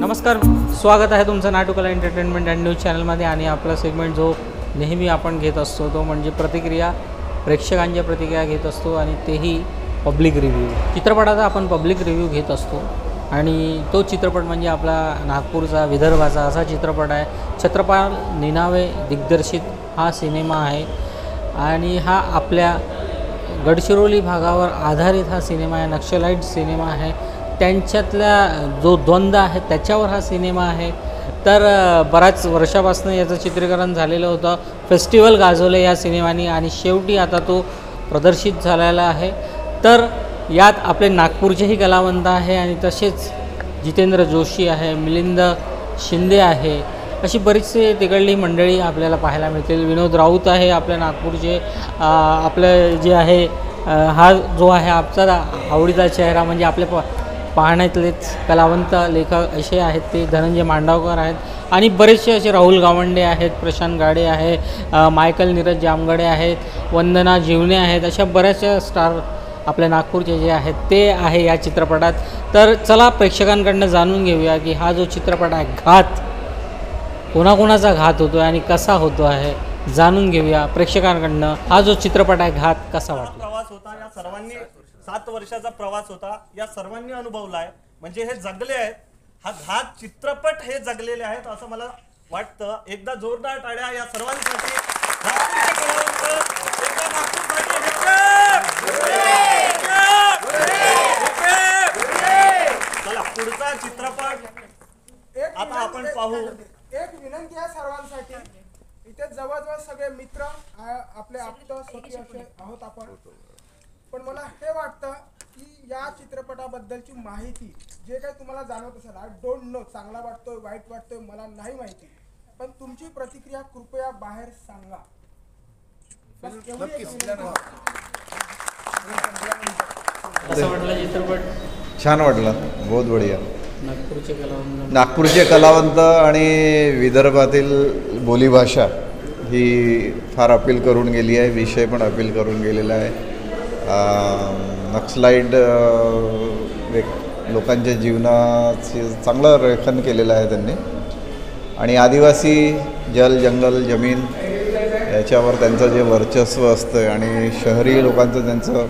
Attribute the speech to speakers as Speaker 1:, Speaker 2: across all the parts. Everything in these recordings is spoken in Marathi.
Speaker 1: नमस्कार, स्वागत आहे तुमचं नाटुकला एंटरटेनमेंट अँड न्यूज चॅनलमध्ये। आणि आपला सेगमेंट जो नेहमी आपण घेत असतो तो म्हणजे प्रतिक्रिया, प्रेक्षकांच्या प्रतिक्रिया घेत असतो आणि तेही पब्लिक रिव्ह्यू। चित्रपटाचा आपण पब्लिक रिव्ह्यू घेत असतो आणि तो चित्रपट म्हणजे आपला नागपूरचा, विदर्भाचा असा चित्रपट आहे। छत्रपाल निनावे दिग्दर्शित हा सिनेमा आहे आणि हा आपल्या गडचिरोली भागावर आधारित हा सिनेमा आहे। नक्षलाइट सिनेमा आहे, त्यांच्यातल्या जो द्वंद्व आहे त्याच्यावर हा सिनेमा आहे। तर बऱ्याच वर्षापासून याचं चित्रीकरण झालेलं होतं, फेस्टिवल गाजवले या सिनेमाने आणि शेवटी आता तो प्रदर्शित झालेला आहे। तर यात आपले नागपूरचेही कलावंत आहे आणि तसेच जितेंद्र जोशी आहे, मिलिंद शिंदे आहे, अशी बरीचशी तिकडली मंडळी आपल्याला पाहायला मिळतील। विनोद राऊत आहे आपल्या नागपूरचे। आपलं जे आहे हा जो आहे आमचा आवडीचा चेहरा म्हणजे आपल्या पाहण्यातलेच कलावंत लेखक असे आहेत ते धनंजय मांडवकर आहेत आणि बरेचसे असे राहुल गावंडे आहेत, प्रशांत गाडे आहे, मायकल नीरज जामगडे आहेत, वंदना जीवने आहेत, अशा बऱ्याचशा स्टार आपल्या नागपूरचे जे आहेत ते आहे या चित्रपटात। तर चला प्रेक्षकांकडनं जाणून घेऊया की हा जो चित्रपट आहे घात कोणाकोणाचा घात होतो आणि कसा होतो आहे, जाणून घेऊया प्रेक्षकांकडनं। हा जो चित्रपट आहे घात कसा वाटला?
Speaker 2: प्रवास होता, या सर्वांनी 7 वर्षाचा प्रवास होता, या सर्वांनी अनुभवला आहे, म्हणजे हे जगले आहेत। हा घात चित्रपट हे जगलेले आहेत असं मला वाटतं। एकदा जोरदार टाळ्या या सर्वांसाठी। चला पुढचा चित्रपट आता आपण पाहू।
Speaker 3: एक विनंती आहे सर्वांसाठी, इथे जवळजवळ सगळे मित्र आपले आप्त सखी असे आहोत आपण, पण मला हे वाटतं की या चित्रपटाबद्दलची माहिती जे काही तुम्हाला जाणवत असेल, आय डोंट नो चांगला वाटतोय वाईट वाटतोय मला नाही माहिती, पण तुमची प्रतिक्रिया कृपया बाहेर सांगा।
Speaker 1: कसा वाटला चित्रपट?
Speaker 4: छान वाटला, बहुत बढिया।
Speaker 1: नागपूरचे
Speaker 4: कलावंत आणि विदर्भातील बोलीभाषा ही फार अपील करून गेली आहे, विषय पण अपील करून गेलेला आहे। नक्सलाइट लोकांच्या जीवनाचे चांगलं रेखन केलेलं आहे त्यांनी आणि आदिवासी जल जंगल जमीन याच्यावर त्यांचं जे वर्चस्व असतं आणि शहरी लोकांचं त्यांचं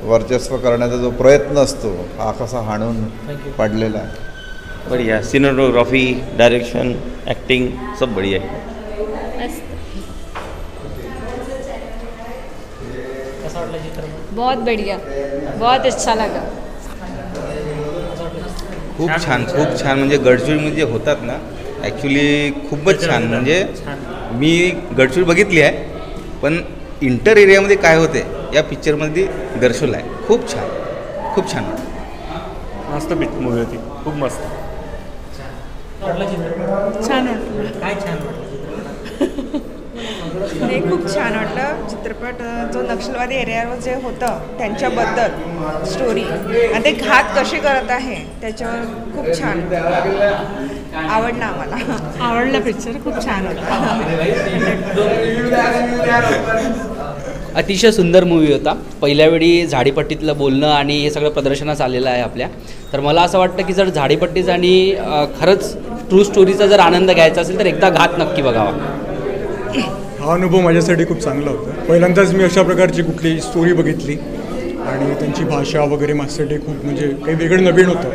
Speaker 4: वर्चस्व करण्याचा जो प्रयत्न असतो हा कसा हाणून पाडलेला आहे।
Speaker 5: बढ़िया सिनेमोग्राफी, डायरेक्शन, एक्टिंग सब बढ़िया है।
Speaker 1: कसा वाटला चित्रपट?
Speaker 6: बहुत बढ़िया, बहुत अच्छा लगा।
Speaker 5: खूप छान म्हणजे गडचिरोलीमध्ये जे होतात ना ॲक्च्युली खूपच छान। म्हणजे मी गडचिरोली बघितली आहे पण इंटर एरियामध्ये काय होते या पिक्चरमध्ये दर्शवलं आहे। खूप छान
Speaker 7: मस्त मूवी होती, खूप मस्त।
Speaker 6: छान वाटलं,
Speaker 1: काय छान वाटलं चित्रपट?
Speaker 8: नाही खूप छान वाटलं चित्रपट। जो नक्षलवादी एरियावर जे होतं त्यांच्याबद्दल स्टोरी आणि ते घात कसे करत आहे त्याच्यावर खूप छान आवडला आम्हाला। आवडला पिक्चर, खूप छान होता।
Speaker 9: अतिशय सुंदर मूवी होता। पहिल्या वेळी झाडीपट्टीतलं बोलणं आणि हे सगळं प्रदर्शनास आलेलं आहे आपल्या। तर मला असं वाटतं की जर झाडीपट्टीचा आणि खरंच ट्रू स्टोरीचा जर आनंद घ्यायचा असेल तर एकदा घात नक्की बघावा।
Speaker 7: हा अनुभव माझ्यासाठी खूप चांगला होता। पहिल्यांदाच मी अशा प्रकारची कुठली स्टोरी बघितली आणि त्यांची भाषा वगैरे माझ्यासाठी खूप म्हणजे काही वेगळं नवीन होतं,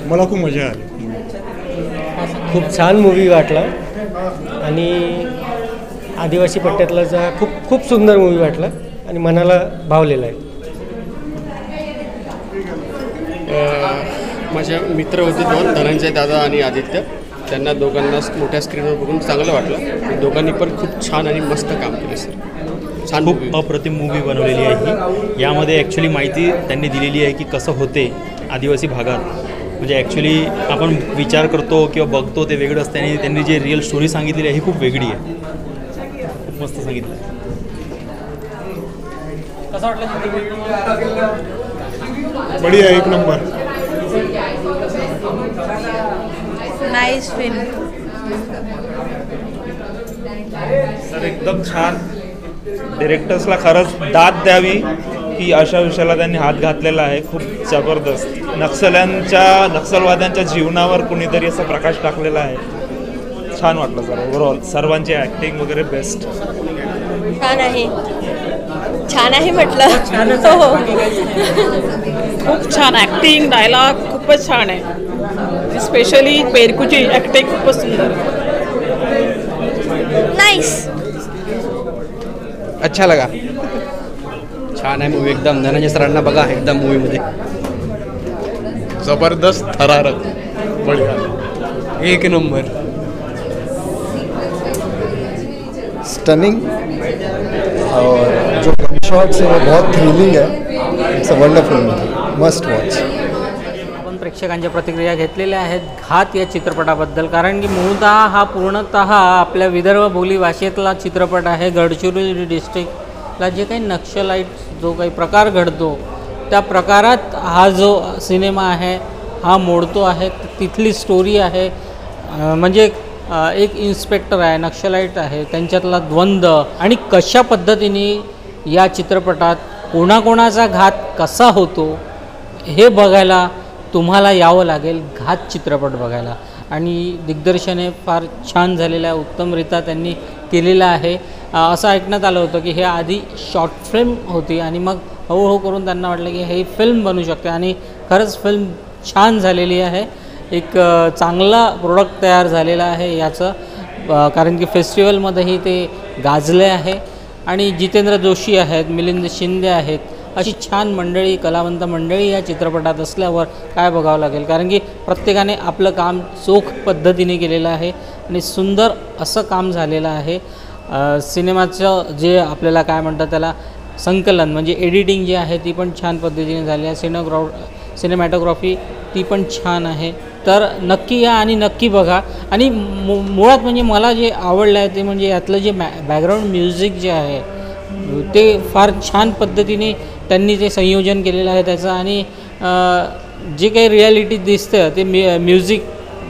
Speaker 7: मला खूप मजा आली।
Speaker 10: खूप छान मूवी वाटला आणि आदिवासी पट्ट्यातला खूप सुंदर मूवी वाटला आणि मनाला भावलेला आहे।
Speaker 11: माझे मित्र होते दोन, धनंजय दादा आणि आदित्य, त्यांना दोघांना मोठ्या स्क्रीनवर बघून चांगलं वाटलं। दोघांनी पण खूप छान आणि मस्त काम केलं सर। छान,
Speaker 12: खूप अप्रतिम मूवी बनवलेली आहे ही। यामध्ये ॲक्च्युली माहिती त्यांनी दिलेली आहे की कसं होते आदिवासी भागात, म्हणजे ॲक्च्युली आपण विचार करतो किंवा बघतो ते वेगळं असतं आणि त्यांनी जे रिअल स्टोरी सांगितलेली आहे ही खूप वेगळी आहे, खूप मस्त सांगितलं।
Speaker 1: कसा वाटला चित्रपट?
Speaker 7: बढिया, एक नंबर।
Speaker 8: नाईस फिल्म
Speaker 12: सर, एकदम छान। डिरेक्टर्सला खरंच दाद द्यावी
Speaker 13: की अशा विषयाला त्यांनी हात घातलेला आहे. खूप जबरदस्त नक्षलवाद्यांच्या जीवनावर कुणीतरी असा प्रकाश टाकलेला आहे. छान वाटलं सर. ओव्हरऑल सर्वांची ॲक्टिंग वगैरे बेस्ट.
Speaker 14: छान आहे, छान आहे म्हटलं. हो,
Speaker 6: खूप छान ॲक्टिंग, डायलॉग खूपच छान आहे. स्पेशली पेरकूची ॲक्टिंग खूपच सुंदर.
Speaker 14: नाईस.
Speaker 9: अच्छा लगा. छान आहे मूवी एकदम. धनंजय सरांना बघा एकदम मूवीमध्ये.
Speaker 15: जबरदस्त, थरारक, बढ़िया,
Speaker 9: एक नंबर.
Speaker 16: स्टनिंग और जो गन शॉट्स है वो बहुत थ्रिलिंग है. It's a wonderful movie, must watch.
Speaker 1: आपण प्रेक्षकांच्या प्रतिक्रिया घेतलेल्या आहेत घात या चित्रपटाबद्दल, कारण की मूळतः हा पूर्णतः आपल्या विदर्भ बोली भाषेतला चित्रपट आहे. गडचिरोली डिस्ट्रिक्टला जे काही नक्षलाईट जो काही प्रकार घडतो त्या प्रकारात हा जो सिनेमा आहे हा मोडतो आहे. तिथली स्टोरी आहे, म्हणजे एक इन्स्पेक्टर आहे, नक्षलाईट आहे, त्यांच्यातला द्वंद्व आणि कशा पद्धतीने या चित्रपटात कोणाकोणाचा घात कसा होतो हे बघायला तुम्हाला यावं लागेल. घात चित्रपट बघायला. आणि दिग्दर्शन हे फार छान झालेलं आहे, उत्तमरित्या त्यांनी केलेलं आहे. असं ऐकण्यात आलं होतं की हे आधी शॉर्ट फिल्म होती आणि मग हळूहळू करून त्यांना वाटलं की हे फिल्म बनू शकते आणि खरंच फिल्म छान झालेली आहे. एक चांगला प्रोडक्ट तयार झालेला आहे याचं, कारण की फेस्टिवलमध्येही ते गाजले आहे. आणि जितेंद्र जोशी आहेत, मिलिंद शिंदे आहेत, अशी छान मंडळी, कलावंत मंडळी या चित्रपटात असल्यावर काय बघावं लागेल, कारण की प्रत्येकाने आपलं काम चोख पद्धतीने केलेलं आहे आणि सुंदर असं काम झालेलं आहे. सिनेमाचं जे आपल्याला काय म्हणतात त्याला संकलन म्हणजे एडिटिंग जी आहे ती पण छान पद्धतीने झाली आहे. सिनेमॅटोग्राफी ती पण छान आहे. तर नक्की या आणि नक्की बघा. आणि मुळात म्हणजे मला जे आवडलं आहे ते म्हणजे यातलं जे बॅकग्राऊंड म्युझिक जे आहे ते फार छान पद्धतीने त्यांनी ते संयोजन केलेलं आहे त्याचं. आणि जे काही रिॲलिटी दिसतं ते म्युझिक,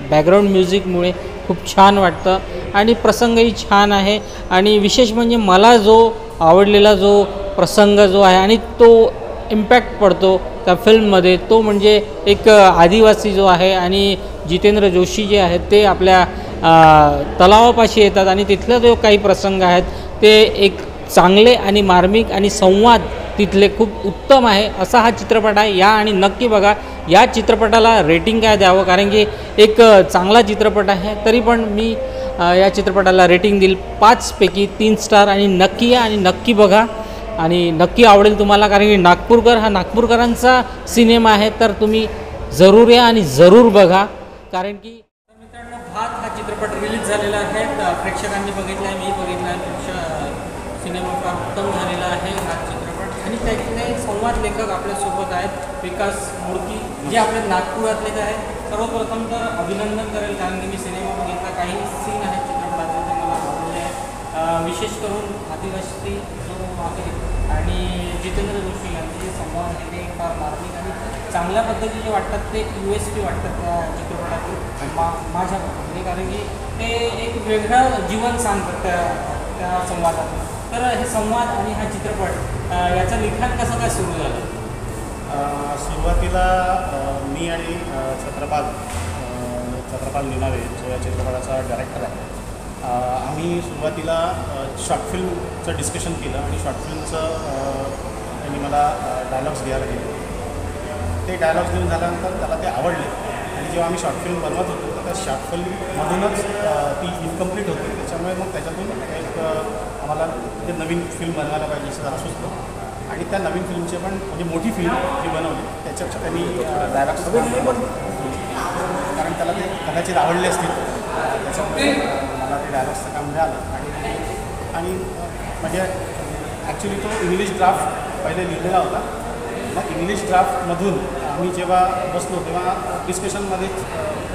Speaker 1: बॅकग्राऊंड म्युझिकमुळे खूप छान वाटतं आणि प्रसंगही छान आहे. आणि विशेष म्हणजे मला जो आवडलेला जो प्रसंग जो आहे आणि तो इम्पॅक्ट पडतो त्या फिल्ममध्ये तो म्हणजे एक आदिवासी जो आहे आणि जितेंद्र जोशी जे आहेत ते आपल्या तलावापाशी येतात आणि तिथला जो काही प्रसंग आहेत ते एक चांगले आणि मार्मिक आणि संवाद तिथले खूप उत्तम आहे. असा हा चित्रपट आहे. या आणि नक्की बघा. या चित्रपटाला रेटिंग काय द्यावं, कारण की एक चांगला चित्रपट आहे. तरी पण मी या चित्रपटाला रेटिंग देईल 5 पैकी 3 स्टार. आणि नक्की या आणि नक्की बघा आणि नक्की आवडेल तुम्हाला, कारण की नागपूरकर हा नागपूरकरांचा सिनेमा आहे. तर तुम्ही जरूर या आणि जरूर बघा. कारण की मित्रांनो, घात हा चित्रपट रिलीज झालेला आहे. प्रेक्षकांनी बघितला आहे, मी बघितला आहे. सिनेमा फार उत्तम झालेला आहे घात चित्रपट. आणि त्यातले संवाद लेखक आपल्यासोबत आहेत विकास मूर्ती, जे आपल्या नागपुरातले आहेत. सर्वप्रथम तर अभिनंदन करेल, कारण की मी सिनेमा बघितला. काही सीन आहेत चित्रपटाचे ते मला आवडले आहेत. विशेष करून आदिवासी जो आहे आणि जितेंद्र जोशी यांचे जे संवाद आहे ते फार मार्मिक आणि चांगल्या पद्धतीने वाटतात. ते USP वाटतात त्या चित्रपटातून माझ्या मते, कारण की ते एक वेगळं जीवन सांगतात त्या संवादातून. तर हे संवाद आणि हा चित्रपट याचं लिखाण कसं काय सुरू झालं?
Speaker 17: सुरुवातीला मी आणि छत्रपाल निनावे जो या चित्रपटाचा डायरेक्टर आहे, आम्ही सुरुवातीला शॉर्ट फिल्मचं डिस्कशन केलं आणि शॉर्ट फिल्मचं त्यांनी मला डायलॉग्स द्यायला दिले. ते डायलॉग्स देऊन झाल्यानंतर त्याला ते आवडले आणि जेव्हा आम्ही शॉर्ट फिल्म बनवत होतो तर त्या शॉर्ट फिल्ममधूनच ती इनकम्प्लीट होती. त्याच्यामुळे मग त्याच्यातून एक आम्हाला म्हणजे नवीन फिल्म बनवायला पाहिजे असं जरा सुचलं आणि त्या नवीन फिल्मचे पण म्हणजे मोठी फिल्म जी बनवली त्याच्यापेक्षा त्यांनी डायलॉग्स कारण त्याला ते कदाचित आवडले असतील, त्याच्यामुळे मला ते डायलॉग्सचं काम मिळालं. आणि म्हणजे ॲक्च्युली तो इंग्लिश ड्राफ्ट पहिले लिहिलेला होता. मग इंग्लिश ड्राफ्टमधून आम्ही जेव्हा बसलो तेव्हा डिस्कशनमध्ये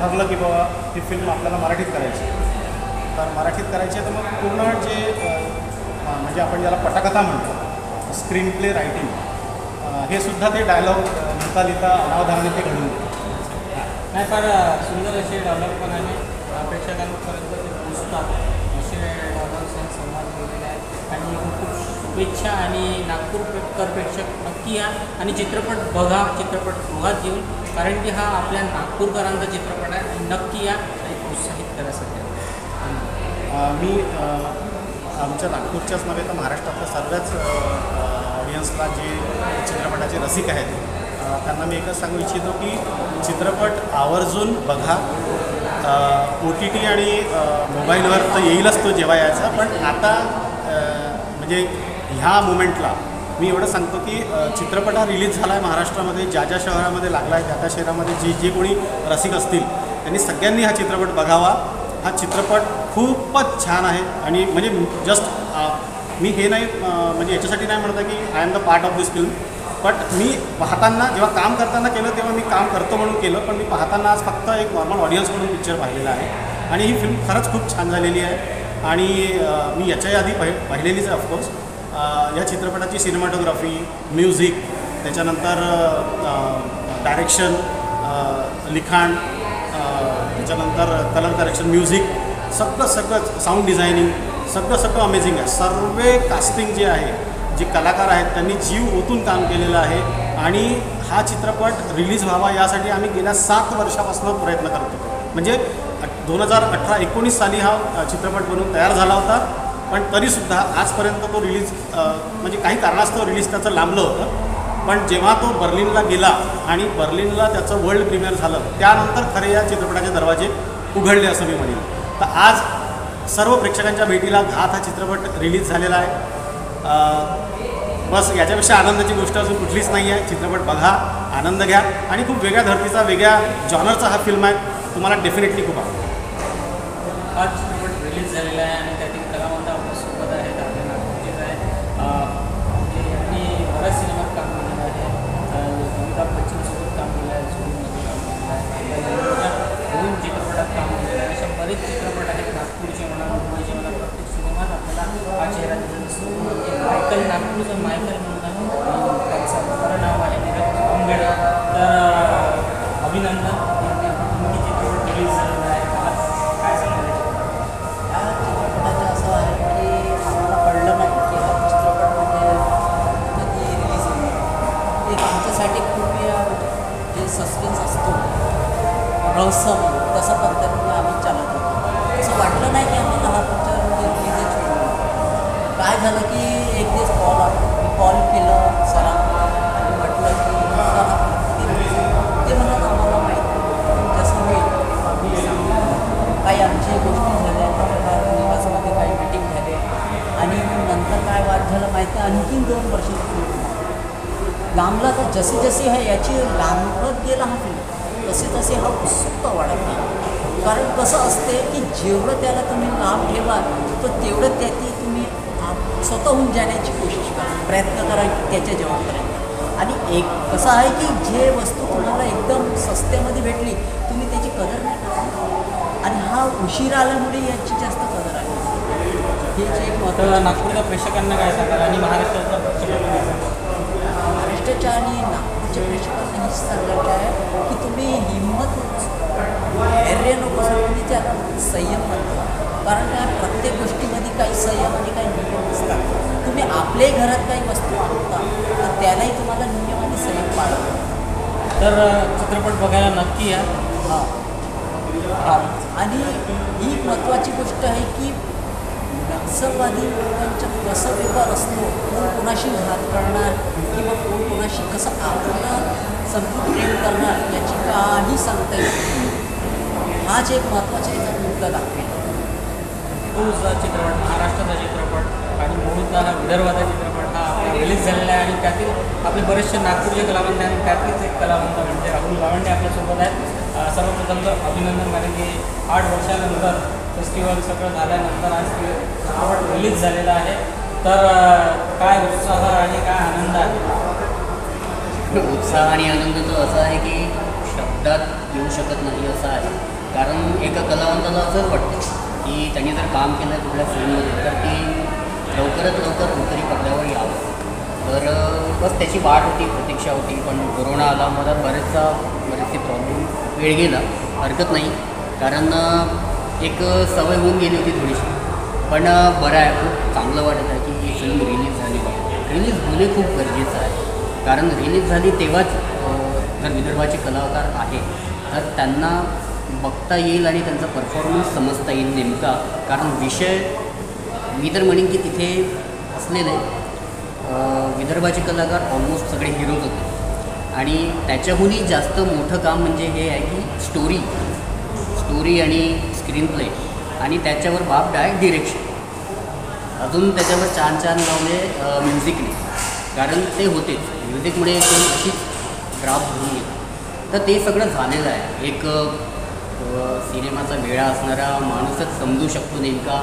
Speaker 17: ठरलं की बाबा ती फिल्म आपल्याला मराठीत करायची. तर मराठीत करायची आहे तर मग पूर्ण जे म्हणजे आपण ज्याला पटकथा म्हणतो, स्क्रीन प्ले रायटिंग, हे सुद्धा ते डायलॉग लिहिता लिहिता अनावधानाने ते घडून
Speaker 1: नाही. फार सुंदर असे डायलॉग पण आहे, प्रेक्षकांपर्यंत ते पोचतात असे डायलॉग्स संवाद वगैरे आहेत. आणि खूप शुभेच्छा. आणि नागपूरकर नवतर प्रेक्षक नक्की या आणि चित्रपट बघा, चित्रपटगृहात येऊन, कारण की हा आपल्या नागपूरकरांचा चित्रपट आहे. नक्की या आणि प्रोत्साहित करा सध्या.
Speaker 17: मी आमच्या नागपूरच्याच नव्हे तर महाराष्ट्रातल्या सर्वच ऑडियन्सला जे चित्रपटाचे रसिक आहेत त्यांना मी एकच सांगू इच्छितो की चित्रपट आवर्जून बघा. OTT आणि मोबाईलवर तर येईलच तो जेव्हा यायचा, पण आता म्हणजे ह्या मोमेंटला मी एवढं सांगतो की चित्रपट हा रिलीज झाला आहे महाराष्ट्रामध्ये, ज्या ज्या शहरामध्ये लागला आहे त्या शहरामध्ये जे कोणी रसिक असतील त्यांनी सगळ्यांनी हा चित्रपट बघावा. हा चित्रपट खूपच छान आहे आणि म्हणजे जस्ट मी हे नाही म्हणजे याच्यासाठी नाही म्हणत की I am the part of this film, but मी पाहताना जेव्हा काम करताना केलं तेव्हा मी काम करतो म्हणून केलं, पण मी पाहताना आज फक्त एक नॉर्मल ऑडियन्स म्हणून पिक्चर पाहिलेला आहे आणि ही फिल्म खरंच खूप छान झालेली आहे. आणि मी याच्याही आधी पाहिलेलीच आहे ऑफकोर्स. या चित्रपटाची सिनेमॅटोग्राफी, म्युझिक, त्याच्यानंतर डायरेक्शन, लिखाण, त्याच्यानंतर कलर करेक्शन, म्युझिक, सगळं साऊंड डिझायनिंग सगळं अमेझिंग आहे. सर्व कास्टिंग जे आहे, जे कलाकार आहेत त्यांनी जीव ओतून काम केलेलं आहे आणि हा चित्रपट रिलीज व्हावा यासाठी आम्ही गेल्या 7 वर्षापासून प्रयत्न करतो. म्हणजे 2018-19 साली हा चित्रपट बनवून तयार झाला होता, पण तरीसुद्धा आजपर्यंत तो रिलीज म्हणजे काही कारणास्तव रिलीज त्याचं लांबलं होतं. पण जेव्हा तो बर्लिनला गेला आणि बर्लिनला त्याचं वर्ल्ड प्रीमियर झालं त्यानंतर खरे या चित्रपटाचे दरवाजे उघडले असं मी म्हणेन. तर आज सर्व प्रेक्षकांच्या भेटीला घात हा चित्रपट रिलीज झालेला आहे. बस याच्यापेक्षा आनंदाची गोष्ट अजून कुठलीच नाही आहे. चित्रपट बघा, आनंद घ्या आणि खूप वेगळ्या धर्तीचा, वेगळ्या जॉनरचा हा फिल्म आहे. तुम्हाला डेफिनेटली खूप आवडेल.
Speaker 1: हा चित्रपट रिलीज झालेला आहे आणि त्यातील कलावंत आपल्यासोबत आहेत. आपल्या नागपूरचेच आहे आणि बऱ्याच सिनेमात काम केलेलं आहे. अमिताभ बच्चनसोबत काम केलं आहे, सोडूनमध्ये काम केलेलं आहे, 2 चित्रपटात काम केलेलं आहे. अशा बरेच चित्रपट आहेत नागपूरचे म्हणा, मुंबईचे म्हणा, प्रत्येक सिनेमात आपल्याला हा चेहरा दिलेला असतो. मायकल, नागपूरचं मायकल म्हणून आहे, त्यांचं खरं नाव आहे नीरज आंबेड. तर अभिनंदन, चित्रपट रिलीज झालेला आहे. काय सांगायचं?
Speaker 18: या चित्रपटाचं असं आहे की आम्हाला कळलं नाही की हा चित्रपट म्हणजे कधी रिलीज होईल. एक आमच्यासाठी खूप जे सस्पेन्स असतो, रहस्य तसं पद्धतीने आम्ही चालत होतो. असं वाटलं नाही की आम्हाला हा पिक्चर म्हणजे रिलीजच होईल. काय झालं की एक दिवस कॉल केलं सरांना आणि म्हटलं की सर हा ते म्हणत आम्हाला माहीत जसं होईल आम्ही सांगू. काही आमची गोष्टी झाल्या, निवासामध्ये काही मीटिंग झाले आणि नंतर काय वाद झालं माहिती आहे. आणखीन 2 वर्ष लांबला तर जसे जसे हा याची लांबत गेला हा फिल्म तसे हा उत्सुकता वाढत नाही. कारण कसं असते की जेवढं त्याला तुम्ही लांब ठेवाल तर तेवढं त्याची तुम्ही स्वतःहून जाण्याची कोशिश करा, प्रयत्न करा त्याच्या जवळपर्यंत. आणि एक कसं आहे की जे वस्तू तुम्हाला एकदम सस्त्यामध्ये भेटली तुम्ही त्याची कदर नाही करत आणि हा उशीर आल्यामुळे याची जास्त कदर आहे. हेच एक महत्त्वाचं.
Speaker 1: नागपूरच्या प्रेक्षकांना काय सांगाल आणि महाराष्ट्राच्या प्रेक्षकांना?
Speaker 18: महाराष्ट्राच्या आणि नागपूरच्या प्रेक्षकांना हेच सांगायचं आहे की तुम्ही हिंमत धैर्य नको सोडून त्याला संयम म्हणतो. कारण काय प्रत्येक गोष्टीमध्ये काही संयम आणि काही नियम असतात. तुम्ही आपल्याही घरात काही वस्तू आणता तर त्यालाही तुम्हाला नियम आणि संयम पाळावा.
Speaker 1: तर चित्रपट बघायला नक्की या.
Speaker 18: हां, आणि ही महत्त्वाची गोष्ट आहे की नक्षलवादी लोकांच्या कसं व्यवहार असतो, कोण कोणाशी घात करणार किंवा कोण कोणाशी कसं आपल्याला संपूर्ण प्रेम करणार याची काही सांगता येत नाही. हाच एक महत्त्वाचा याचा मुद्दा दाखवेल.
Speaker 1: तोच चित्रपट, महाराष्ट्राचा चित्रपट आणि मूळतः हा विदर्भाचा चित्रपट हा रिलीज झालेला आहे आणि त्यातील आपले बरेचसे नागपूरचे कलावंत आहेत. त्यातलेच एक कलावंत म्हणजे राहुल गावंडे आपल्यासोबत आहेत. सर्वप्रथम तर अभिनंदन, कारण की 8 वर्षानंतर फेस्टिवल सगळं झाल्यानंतर आज चित्रपट रिलीज झालेला आहे. तर काय उत्साह आणि काय आनंद आहे?
Speaker 19: उत्साह आणि आनंद तो असा आहे की शब्दात येऊ शकत नाही असं आहे. कारण एका कलावंताला असंच वाटतं की त्यांनी जर काम केलं कुठल्या फिल्ममध्ये तर ती लवकरात लवकर कुठेतरी पडद्यावर यावं. तर बस त्याची वाट होती, प्रतीक्षा होती. पण कोरोना आला, मला बरेचसे प्रॉब्लेम वेळ गेला, हरकत नाही. कारण एक सवय होऊन गेली होती थोडीशी. पण बरं आहे, खूप चांगलं वाटत आहे की ही फिल्म रिलीज झाली आहे. रिलीज होणे खूप गरजेचं आहे. कारण रिलीज झाली तेव्हाच जर विदर्भाचे कलाकार आहे तर त्यांना बघता येईल आणि त्यांचा परफॉर्मन्स समजता येईल नेमका. कारण विषय मी तर म्हणेन की तिथे असलेले विदर्भाचे कलाकार ऑलमोस्ट सगळे हिरोज होते आणि त्याच्याहूनही जास्त मोठं काम म्हणजे हे आहे की स्टोरी आणि स्क्रीन प्ले आणि त्याच्यावर बाप डायरेक्ट डिरेक्शन, अजून त्याच्यावर छान लावले म्युझिकने. कारण ते होतेच म्युझिकमुळे कोण अशीच ग्राफ घेऊन येतं. तर ते सगळं झालेलं आहे. एक सिनेमाचा वेळा असणारा माणूसच समजू शकतो नेमका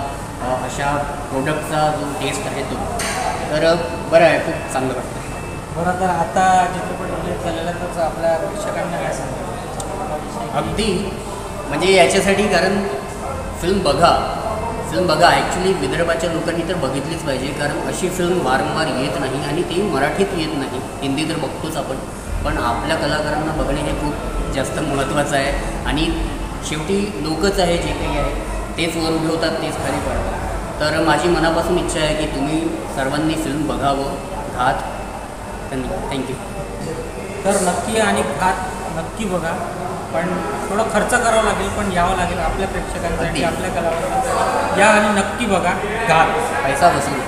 Speaker 19: अशा प्रोडक्टचा जो टेस्ट आहे तो. तर बरं आहे, खूप चांगलं वाटतं.
Speaker 1: बरं, तर आता चित्रपट रिलीज झालेला तर आपल्या प्रेक्षकांना काय सांगतो?
Speaker 19: अगदी म्हणजे याच्यासाठी कारण फिल्म बघा ॲक्च्युली विदर्भाच्या लोकांनी तर बघितलीच पाहिजे. कारण अशी फिल्म वारंवार येत नाही आणि ती मराठीत येत नाही. हिंदी तर बघतोच आपण, पण आपल्या कलाकारांना बघणे हे खूप जास्त महत्त्वाचं आहे. आणि शेवटी लोकच आहे, जे काही आहे तेच वर उठवतात, तेच खाली पडतात. तर माझी मनापासून इच्छा आहे की तुम्ही सर्वांनी फिल्म बघावं घात. थँक्यू.
Speaker 1: तर नक्की आणि घात नक्की बघा, पण थोडा खर्च करावा लागेल, पण यावं लागेल आपल्या प्रेक्षकांसाठी, आपल्या कलाकारांसाठी. या आणि नक्की बघा घात.
Speaker 19: पैसा वसूल.